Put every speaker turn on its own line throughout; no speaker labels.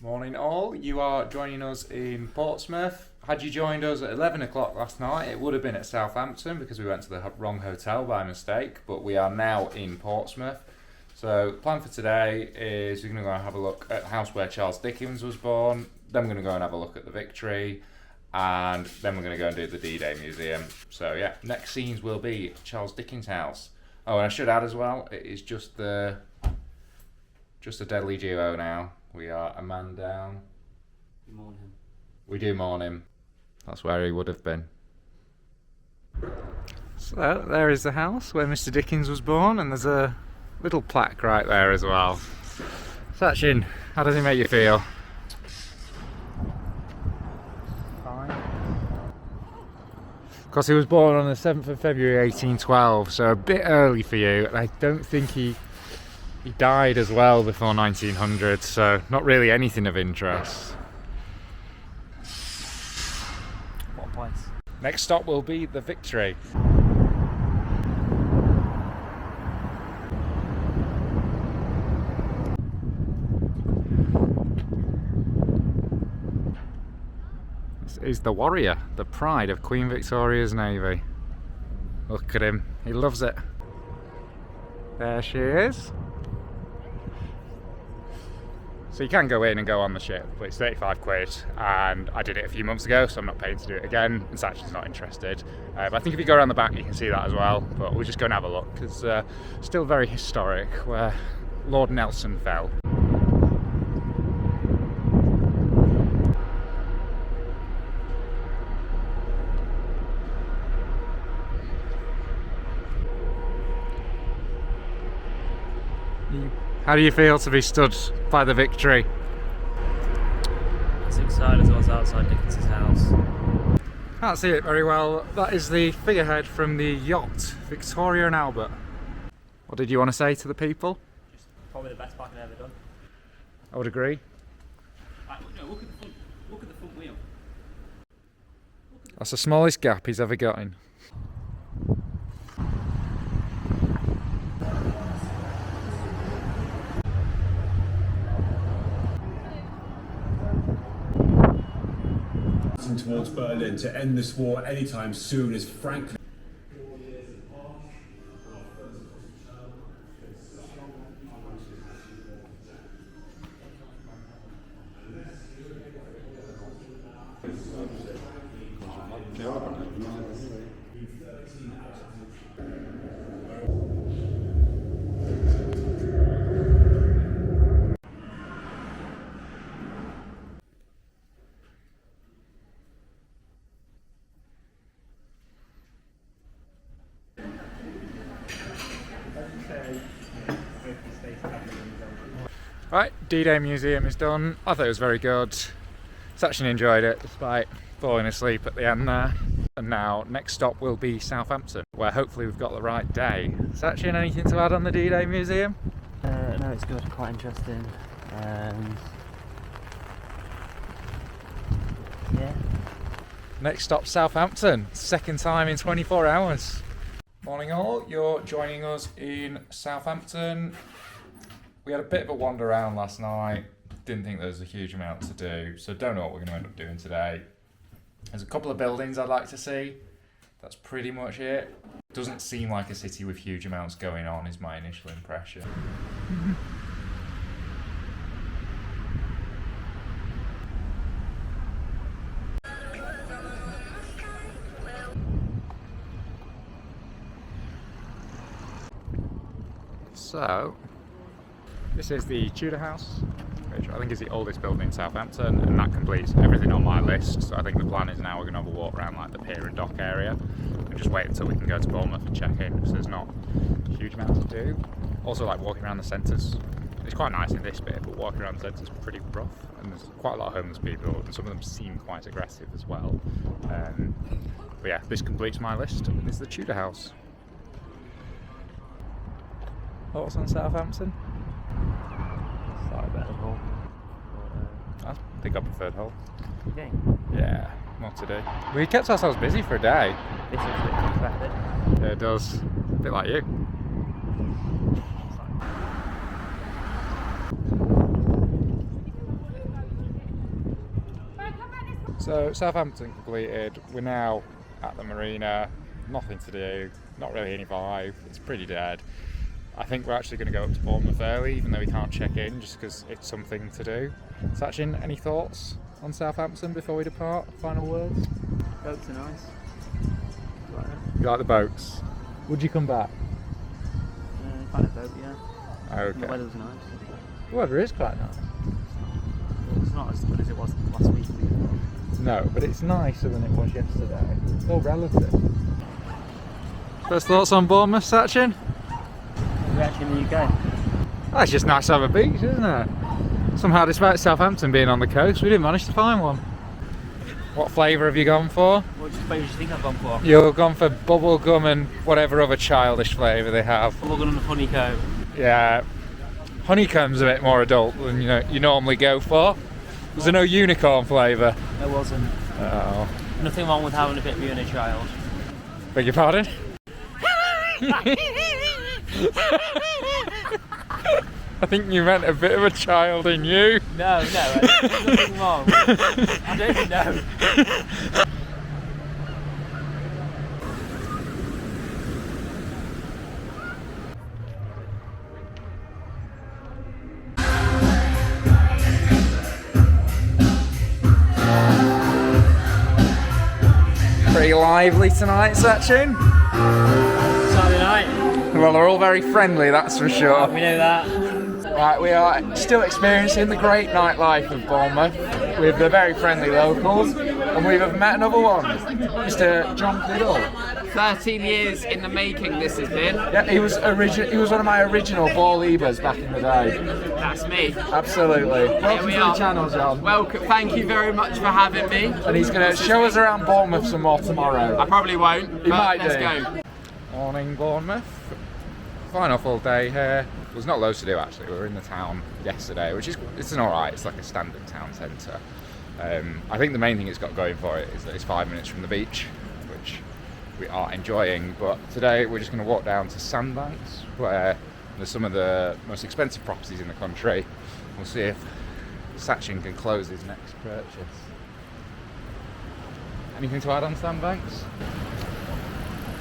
Morning all, you are joining us in Portsmouth. Had you joined us at 11 o'clock last night, it would have been at Southampton because we went to the wrong hotel by mistake, but we are now in Portsmouth. So the plan for today is we're going to go and have a look at the house where Charles Dickens was born, then we're going to go and have a look at the Victory, and then we're going to go and do the D-Day Museum. So yeah, next scenes will be Charles Dickens' house. Oh, and I should add as well, it is just a deadly duo now. We are a man down.
We mourn him.
We do mourn him. That's where he would have been. So there is the house where Mr. Dickens was born, and there's a little plaque right there as well. Sachin, how does it make you feel? Fine. Of course, he was born on the 7th of February 1812, so a bit early for you. And I don't think he died as well before 1900, so not really anything of interest.
What a place.
Next stop will be the Victory. This is the Warrior, the pride of Queen Victoria's Navy. Look at him, he loves it. There she is. So you can go in and go on the ship, but it's 35 quid, and I did it a few months ago, so I'm not paid to do it again, and Sachin's not interested. But I think if you go around the back you can see that as well, but we'll just go and have a look, because still very historic, where Lord Nelson fell. How do you feel to be stood by the Victory?
It's inside as well as outside Dickens' house.
Can't see it very well. That is the figurehead from the yacht, Victoria and Albert. What did you want to say to the people?
Just probably the best park I've ever done.
I would agree.
No, look at the front. Look at the front wheel.
That's the smallest gap he's ever gotten.
Towards Berlin to end this war anytime soon is frankly
Right, D-Day Museum is done. I thought it was very good. Sachin enjoyed it despite falling asleep at the end there. And now, next stop will be Southampton, where hopefully we've got the right day. Sachin, anything to add on the D-Day Museum?
No, it's good, quite interesting. Yeah.
Next stop, Southampton. Second time in 24 hours. Morning all, you're joining us in Southampton. We had a bit of a wander around last night. Didn't think there was a huge amount to do, so don't know what we're going to end up doing today. There's a couple of buildings I'd like to see. That's pretty much it. Doesn't seem like a city with huge amounts going on, is my initial impression. So, this is the Tudor House, which I think is the oldest building in Southampton, and that completes everything on my list. So I think the plan is now we're going to have a walk around like the pier and dock area, and just wait until we can go to Bournemouth and check in, because there's not a huge amount to do. Also, like walking around the centres, it's quite nice in this bit, but walking around the centre is pretty rough, and there's quite a lot of homeless people, and some of them seem quite aggressive as well. But yeah, this completes my list. This is the Tudor House. Thoughts on Southampton?
Slightly better hole.
I think I preferred Hull.
Okay.
Yeah, more to do. We kept ourselves busy for a day.
This is a bit unexpected.
Yeah, it does. A bit like you. So Southampton completed. We're now at the marina. Nothing to do. Not really any vibe. It's pretty dead. I think we're actually going to go up to Bournemouth early, even though we can't check in, just because it's something to do. Sachin, any thoughts on Southampton before we depart? Final words?
Boats are nice.
You like the boats? Would you come back?
Quite a boat, yeah.
Okay.
The weather was nice.
The weather is quite nice.
It's not as good as it was last week.
No, but it's nicer than it was yesterday. It's all relative. First thoughts on Bournemouth, Sachin?
We're actually in the UK.
Oh, it's just nice to have a beach, isn't it? Somehow, despite Southampton being on the coast, we didn't manage to find one. What flavour have you gone for?
What flavour do you think I've gone for?
You've gone for bubblegum and whatever other childish flavour they have.
Bubblegum and honeycomb.
Yeah, honeycomb's a bit more adult than you normally go for. Was there no unicorn flavour?
There wasn't.
Oh.
Nothing wrong with having a bit of you and a child.
Beg your pardon? I think you meant a bit of a child in you.
No, there's nothing wrong. I don't even know.
Pretty lively tonight, Sachin.
Saturday night.
Well, they're all very friendly, that's for sure.
We know that.
Right, we are still experiencing the great nightlife of Bournemouth with the very friendly locals, and we've met another one, Mr. John Fiddle.
13 years in the making this has been.
Yeah, he was one of my original ball leavers back in the day.
That's me.
Absolutely. Welcome
we
to the
are.
channel, John.
Welcome. Thank you very much for having me.
And he's going to show us around Bournemouth some more tomorrow.
I probably won't, but
might
let's
do.
go.
Morning, Bournemouth. Final full day here. There's not loads to do actually. We were in the town yesterday, it's an alright. It's like a standard town centre. I think the main thing it's got going for it is that it's 5 minutes from the beach, which we are enjoying. But today we're just going to walk down to Sandbanks, where there's some of the most expensive properties in the country. We'll see if Sachin can close his next purchase. Anything to add on Sandbanks?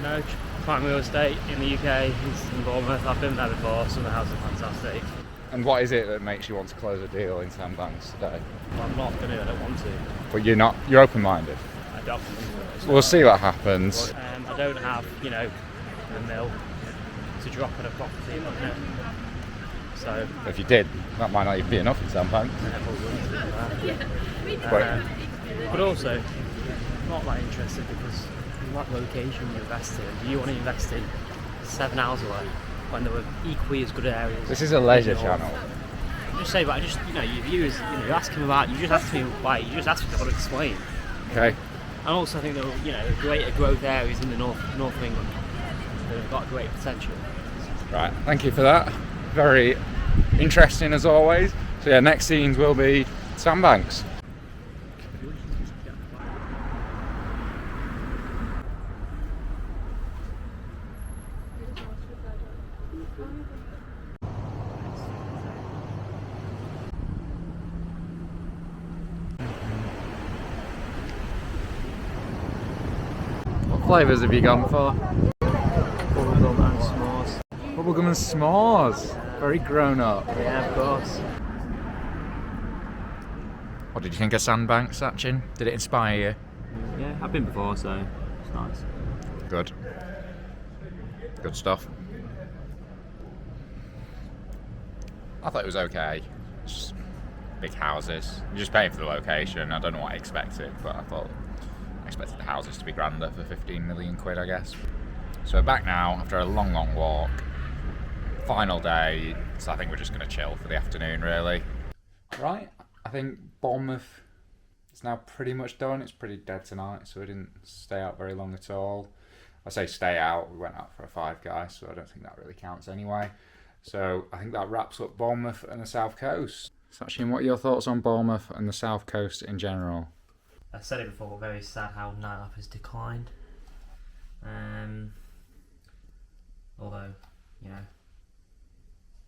No, prime real estate in the UK. It's in Bournemouth. I've been there before. Some of the houses are fantastic.
And what is it that makes you want to close a deal in Sandbanks today?
Well, I'm not going to. I don't want to.
But you're open-minded.
I definitely will.
We'll see what happens.
I don't have, the mill to drop at a property. So.
If you did, that might not even be enough in Sandbanks.
But also, I'm not that interested because what location you invest in. Do you want to invest in 7 hours away when there were equally as good areas?
This is a leisure channel.
Just say, but your viewers, you ask him about. You just ask me why. You just ask me to explain.
Okay.
And also, I think there are greater growth areas in the north of England that have got great potential.
Right. Thank you for that. Very interesting as always. So yeah, next scenes will be Sandbanks. What flavours have you gone for?
Bubblegum and s'mores.
Bubblegum and s'mores. Very grown up.
Yeah, of course.
What did you think of Sandbanks, Sachin? Did it inspire you?
Yeah, I've been before, so it's nice.
Good. Good stuff. I thought it was okay. Just big houses. You're just paying for the location. I don't know what I expected, but I expected the houses to be grander for 15 million quid, I guess. So we're back now after a long walk. Final day, so I think we're just going to chill for the afternoon, really. Right, I think Bournemouth is now pretty much done. It's pretty dead tonight, so we didn't stay out very long at all. I say stay out, we went out for a Five Guys, so I don't think that really counts anyway. So I think that wraps up Bournemouth and the South Coast. Sachin, what are your thoughts on Bournemouth and the South Coast in general?
I've said it before, very sad how nightlife has declined. Although,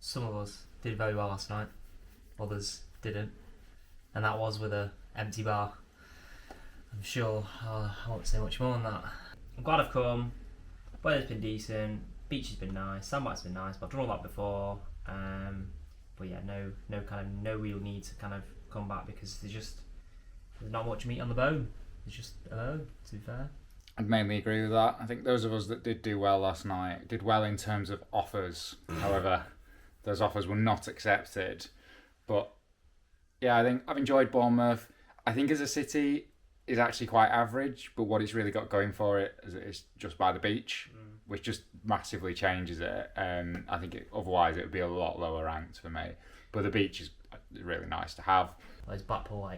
some of us did very well last night, others didn't, and that was with an empty bar. I'm sure I won't say much more than that. I'm glad I've come. Weather's been decent. Beach has been nice. Sandbag's been nice. But I've done all that before. But yeah, no real need to kind of come back because there's not much meat on the bone. It's just a bone, to be fair.
I'd mainly agree with that. I think those of us that did do well last night did well in terms of offers. However, those offers were not accepted. But yeah, I think I've enjoyed Bournemouth. I think as a city is actually quite average, but what it's really got going for it is just by the beach, which just massively changes it. I think otherwise it would be a lot lower ranked for me. But the beach is really nice to have.
Whereas Blackpool,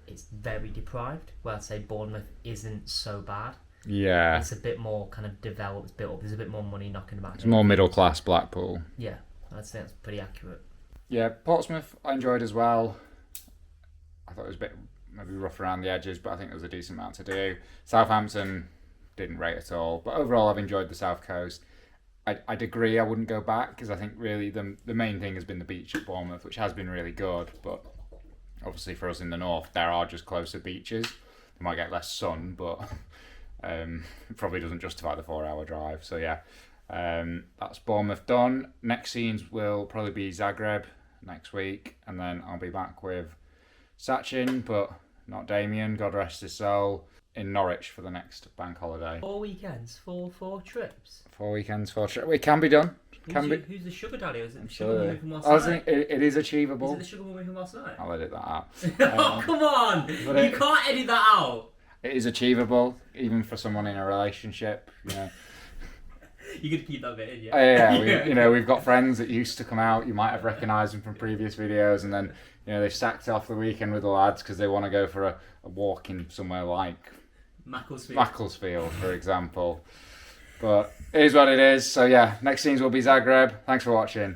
it's very deprived. Where I'd say Bournemouth isn't so bad.
Yeah.
It's a bit more kind of developed, it's built up. There's a bit more money knocking about.
It's more middle class Blackpool.
Yeah, I'd say that's pretty accurate.
Yeah, Portsmouth I enjoyed as well. I thought it was a bit maybe rough around the edges, but I think there was a decent amount to do. Southampton didn't rate at all, but overall I've enjoyed the South Coast. I'd agree I wouldn't go back because I think really the main thing has been the beach at Bournemouth, which has been really good, but obviously for us in the north there are just closer beaches. They might get less sun, but it probably doesn't justify the 4-hour drive. So yeah, that's Bournemouth done. Next scenes will probably be Zagreb next week, and then I'll be back with Sachin, but not Damien, God rest his soul, in Norwich for the next bank holiday.
4 weekends, four trips.
4 weekends, 4 trips. It can be done.
Who's the sugar daddy? Is it the sugar mummy from last
I
night?
think it is achievable.
Is it the sugar mummy from last night?
I'll edit that out.
Oh, come on! You can't edit that out!
It is achievable, even for someone in a relationship, you know.
You could keep that bit in, yeah?
Yeah, we've got friends that used to come out. You might have recognised them from previous videos, and then they've sacked off the weekend with the lads because they want to go for a walk in somewhere like Macclesfield, for example. But it is what it is. So yeah, next scenes will be Zagreb. Thanks for watching.